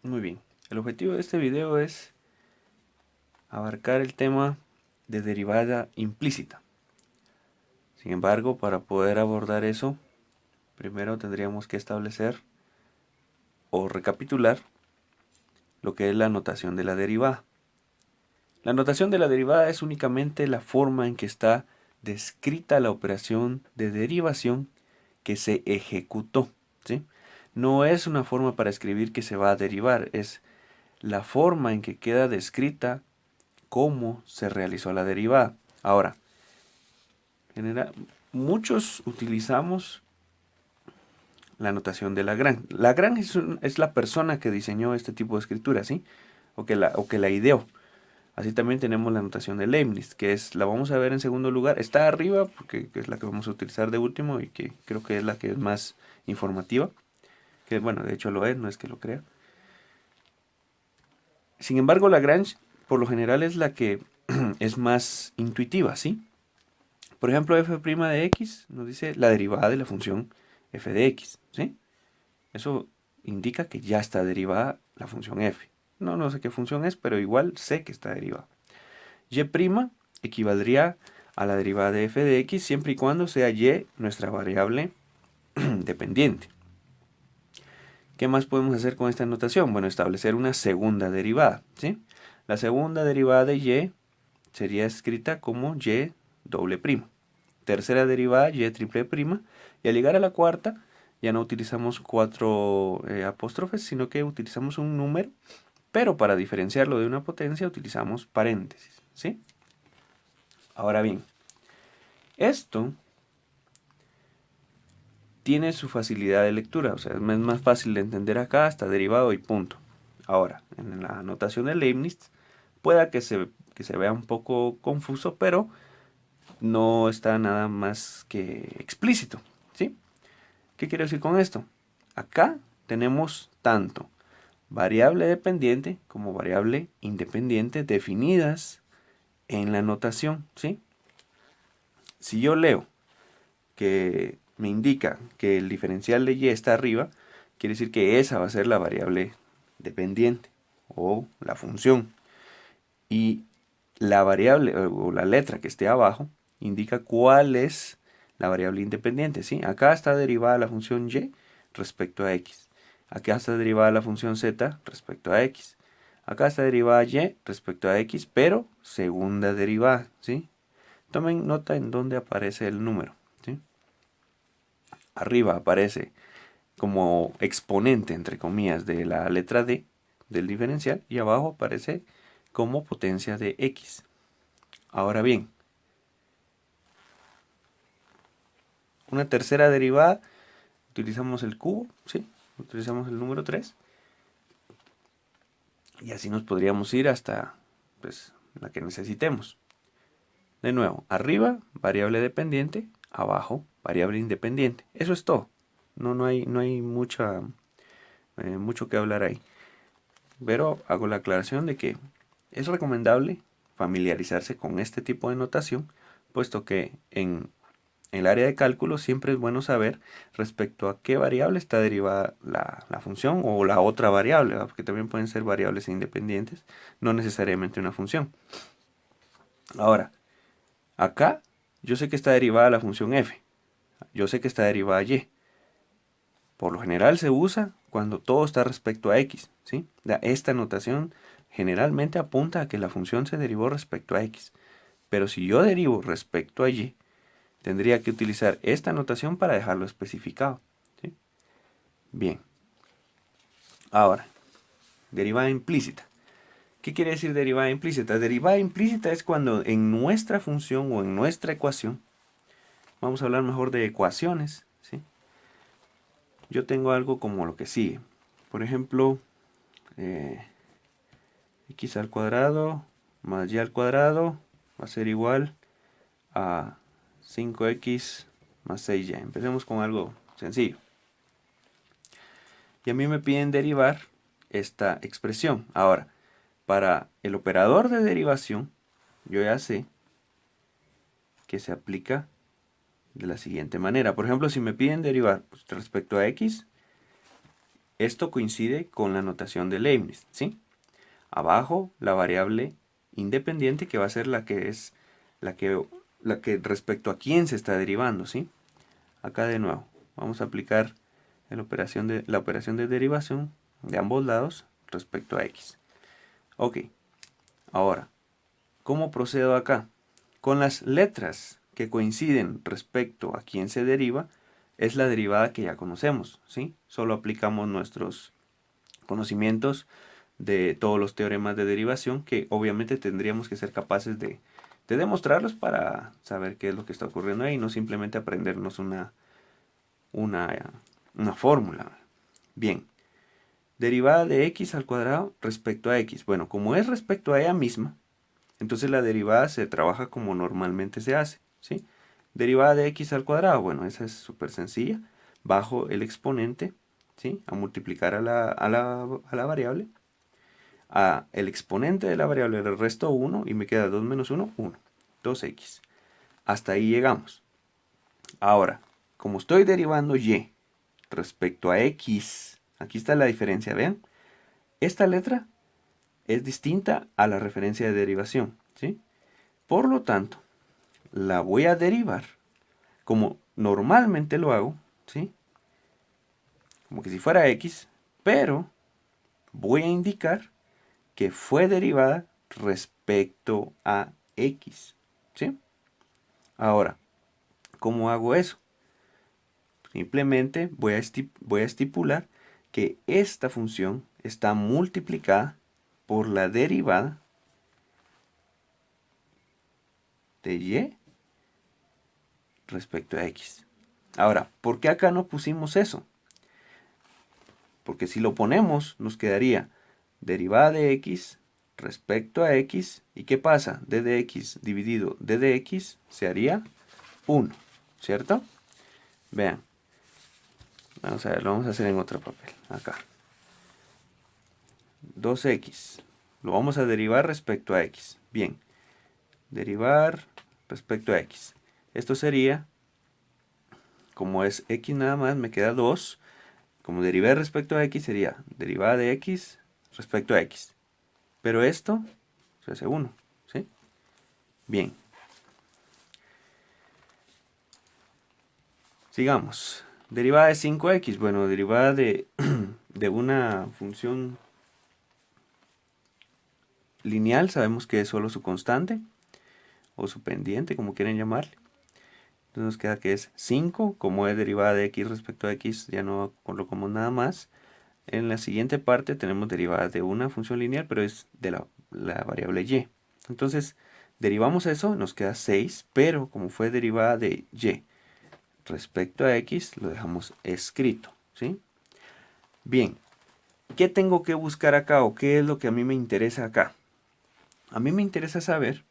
Muy bien. El objetivo de este video es abarcar el tema de derivada implícita. Sin embargo, para poder abordar eso, primero tendríamos que establecer o recapitular lo que es la notación de la derivada. La notación de la derivada es únicamente la forma en que está descrita la operación de derivación que se ejecutó, ¿sí? No es una forma para escribir que se va a derivar, es la forma en que queda descrita cómo se realizó la derivada. Ahora, muchos utilizamos la notación de Lagrange. Lagrange es la persona que diseñó este tipo de escritura, ¿sí? O que la ideó. Así también tenemos la notación de Leibniz, que la vamos a ver en segundo lugar. Está arriba porque es la que vamos a utilizar de último y que creo que es la que es más informativa. Que bueno, de hecho lo es, no es que lo crea. Sin embargo, Lagrange por lo general es la que es más intuitiva, ¿sí? Por ejemplo, f' de x nos dice la derivada de la función f de x, ¿sí? Eso indica que ya está derivada la función f. No sé qué función es, pero igual sé que está derivada. Y' equivaldría a la derivada de f de x siempre y cuando sea y nuestra variable dependiente. ¿Qué más podemos hacer con esta notación? Bueno, establecer una segunda derivada, ¿sí? La segunda derivada de y sería escrita como y doble prima. Tercera derivada y triple prima. Y al llegar a la cuarta, ya no utilizamos cuatro apóstrofes, sino que utilizamos un número, pero para diferenciarlo de una potencia utilizamos paréntesis, ¿sí? Ahora bien, esto tiene su facilidad de lectura, o sea, es más fácil de entender acá, está derivado y punto. Ahora, en la notación de Leibniz, pueda que se vea un poco confuso, pero no está nada más que explícito, ¿sí? ¿Qué quiero decir con esto? Acá tenemos tanto variable dependiente como variable independiente definidas en la notación, ¿sí? Si yo leo que me indica que el diferencial de y está arriba, quiere decir que esa va a ser la variable dependiente o la función. Y la variable o la letra que esté abajo indica cuál es la variable independiente, ¿sí? Acá está derivada la función y respecto a x. Acá está derivada la función z respecto a x. Acá está derivada y respecto a x, pero segunda derivada, ¿sí? Tomen nota en dónde aparece el número, ¿sí? Arriba aparece como exponente, entre comillas, de la letra d del diferencial y abajo aparece como potencia de x. Ahora bien, una tercera derivada, utilizamos el cubo, ¿sí? Utilizamos el número 3 y así nos podríamos ir hasta pues, la que necesitemos. De nuevo, arriba variable dependiente, abajo variable independiente. Eso es todo. No hay mucho que hablar ahí. Pero hago la aclaración de que es recomendable familiarizarse con este tipo de notación, puesto que en el área de cálculo siempre es bueno saber respecto a qué variable está derivada la función o la otra variable, ¿verdad? Porque también pueden ser variables independientes, no necesariamente una función. Ahora, acá yo sé que está derivada la función f, yo sé que está derivada y. Por lo general se usa cuando todo está respecto a x, ¿sí? Esta notación generalmente apunta a que la función se derivó respecto a x. Pero si yo derivo respecto a y, tendría que utilizar esta notación para dejarlo especificado, ¿sí? Bien. Ahora, derivada implícita. ¿Qué quiere decir derivada implícita? Derivada implícita es cuando en nuestra función o en nuestra ecuación, vamos a hablar mejor de ecuaciones, ¿sí? Yo tengo algo como lo que sigue. Por ejemplo, x al cuadrado más y al cuadrado va a ser igual a 5x más 6y. Empecemos con algo sencillo. Y a mí me piden derivar esta expresión. Ahora, para el operador de derivación, yo ya sé que se aplica de la siguiente manera. Por ejemplo, si me piden derivar respecto a x, Esto coincide con la notación de Leibniz, ¿sí? Abajo la variable independiente que va a ser la que es la que respecto a quién se está derivando, ¿sí? Acá de nuevo vamos a aplicar la operación de derivación de ambos lados respecto a x. Ok, ahora, ¿cómo procedo acá? Con las letras que coinciden respecto a quién se deriva, es la derivada que ya conocemos, ¿sí? Solo aplicamos nuestros conocimientos de todos los teoremas de derivación que obviamente tendríamos que ser capaces de demostrarlos para saber qué es lo que está ocurriendo ahí, no simplemente aprendernos una fórmula. Bien, derivada de x al cuadrado respecto a x. Bueno, como es respecto a ella misma, entonces la derivada se trabaja como normalmente se hace, ¿sí? Derivada de x al cuadrado, bueno, esa es súper sencilla. Bajo el exponente, ¿sí? A multiplicar a la variable. A el exponente de la variable le resto 1 y me queda 2 menos 1, 1. 2x. Hasta ahí llegamos. Ahora, como estoy derivando y respecto a x, aquí está la diferencia, vean. Esta letra es distinta a la referencia de derivación, ¿sí? Por lo tanto, la voy a derivar como normalmente lo hago, ¿sí? Como que si fuera x, pero voy a indicar que fue derivada respecto a x, ¿sí? Ahora, ¿cómo hago eso? Simplemente voy a estipular que esta función está multiplicada por la derivada de y respecto a x. Ahora, ¿por qué acá no pusimos eso? Porque si lo ponemos, nos quedaría derivada de x respecto a x. ¿Y qué pasa? D de x dividido d de x se haría 1, ¿cierto? Vean. Vamos a ver, lo vamos a hacer en otro papel. Acá. 2x. Lo vamos a derivar respecto a x. Bien. Derivar respecto a x. Esto sería, como es x nada más, me queda 2. Como derivé respecto a x sería derivada de x respecto a x. Pero esto se hace 1, ¿sí? Bien. Sigamos. Derivada de 5x. Bueno, derivada de, de una función lineal, sabemos que es solo su constante o su pendiente, como quieren llamarle. Entonces nos queda que es 5, como es derivada de x respecto a x, ya no colocamos nada más. En la siguiente parte tenemos derivada de una función lineal, pero es de la variable y. Entonces, derivamos eso, nos queda 6, pero como fue derivada de y respecto a x, lo dejamos escrito, ¿sí? Bien, ¿qué tengo que buscar acá o qué es lo que a mí me interesa acá? A mí me interesa saber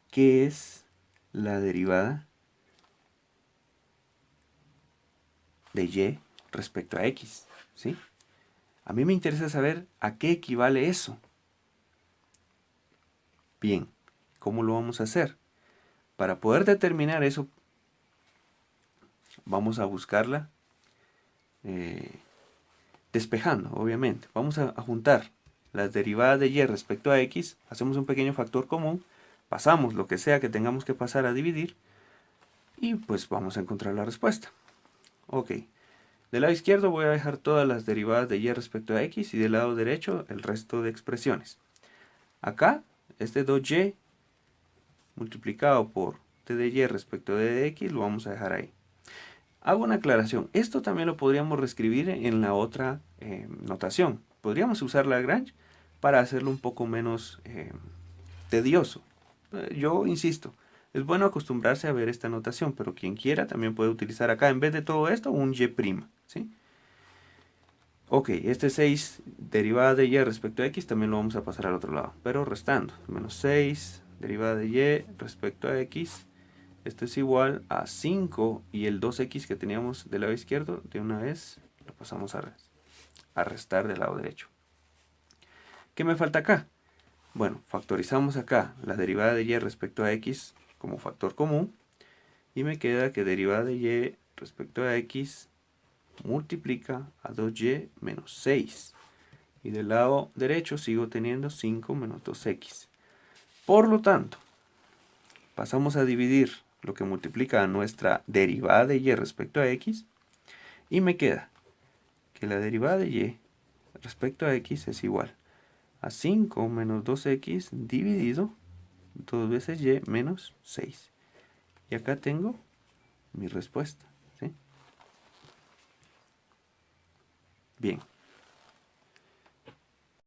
qué es la derivada de y respecto a x, ¿sí? A mí me interesa saber a qué equivale eso. Bien, ¿cómo lo vamos a hacer? Para poder determinar eso, vamos a buscarla despejando, obviamente. Vamos a juntar las derivadas de y respecto a x, hacemos un pequeño factor común, pasamos lo que sea que tengamos que pasar a dividir y pues vamos a encontrar la respuesta. Ok, del lado izquierdo voy a dejar todas las derivadas de y respecto a x y del lado derecho el resto de expresiones. Acá, este 2y multiplicado por t de y respecto de x lo vamos a dejar ahí. Hago una aclaración. Esto también lo podríamos reescribir en la otra notación. Podríamos usar Lagrange para hacerlo un poco menos tedioso. Yo insisto, es bueno acostumbrarse a ver esta notación, pero quien quiera también puede utilizar acá, en vez de todo esto, un y'. ¿Sí? Ok, este 6 derivada de y respecto a x también lo vamos a pasar al otro lado, pero restando. Menos 6 derivada de y respecto a x. Esto es igual a 5 y el 2x que teníamos del lado izquierdo, de una vez lo pasamos a restar del lado derecho. ¿Qué me falta acá? Bueno, factorizamos acá la derivada de y respecto a x como factor común y me queda que derivada de y respecto a x multiplica a 2y menos 6. Y del lado derecho sigo teniendo 5 menos 2x. Por lo tanto, pasamos a dividir lo que multiplica a nuestra derivada de y respecto a x. Y me queda que la derivada de y respecto a x es igual a 5 menos 2x dividido 2 veces y menos 6. Y acá tengo mi respuesta, ¿sí? Bien.